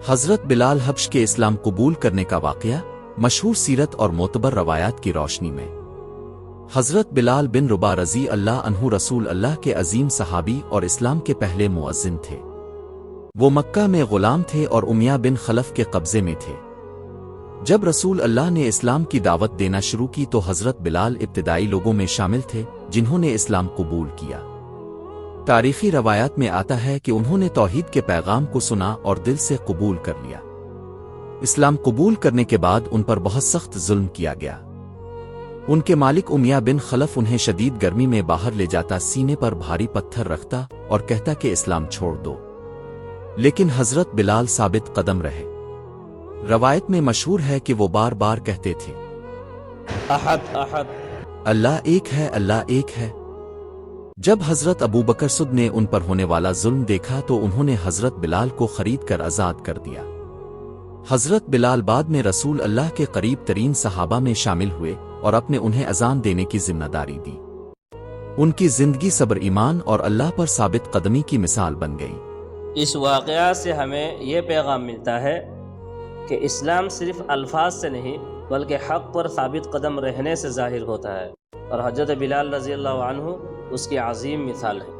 حضرت بلال حبش کے اسلام قبول کرنے کا واقعہ مشہور سیرت اور معتبر روایات کی روشنی میں حضرت بلال بن رباح رضی اللہ عنہ رسول اللہ کے عظیم صحابی اور اسلام کے پہلے مؤذن تھے۔ وہ مکہ میں غلام تھے اور امیہ بن خلف کے قبضے میں تھے۔ جب رسول اللہ نے اسلام کی دعوت دینا شروع کی تو حضرت بلال ابتدائی لوگوں میں شامل تھے جنہوں نے اسلام قبول کیا۔ تاریخی روایات میں آتا ہے کہ انہوں نے توحید کے پیغام کو سنا اور دل سے قبول کر لیا۔ اسلام قبول کرنے کے بعد ان پر بہت سخت ظلم کیا گیا۔ ان کے مالک امیہ بن خلف انہیں شدید گرمی میں باہر لے جاتا، سینے پر بھاری پتھر رکھتا اور کہتا کہ اسلام چھوڑ دو، لیکن حضرت بلال ثابت قدم رہے۔ روایت میں مشہور ہے کہ وہ بار بار کہتے تھے احد احد، اللہ ایک ہے، اللہ ایک ہے۔ جب حضرت ابو بکر صدیق نے ان پر ہونے والا ظلم دیکھا تو انہوں نے حضرت بلال کو خرید کر آزاد کر دیا۔ حضرت بلال بعد میں رسول اللہ کے قریب ترین صحابہ میں شامل ہوئے اور اپنے انہیں اذان دینے کی ذمہ داری دی۔ ان کی زندگی صبر، ایمان اور اللہ پر ثابت قدمی کی مثال بن گئی۔ اس واقعہ سے ہمیں یہ پیغام ملتا ہے کہ اسلام صرف الفاظ سے نہیں بلکہ حق پر ثابت قدم رہنے سے ظاہر ہوتا ہے، اور حضرت بلال رضی اللہ عنہ اس کی عظیم مثال ہے۔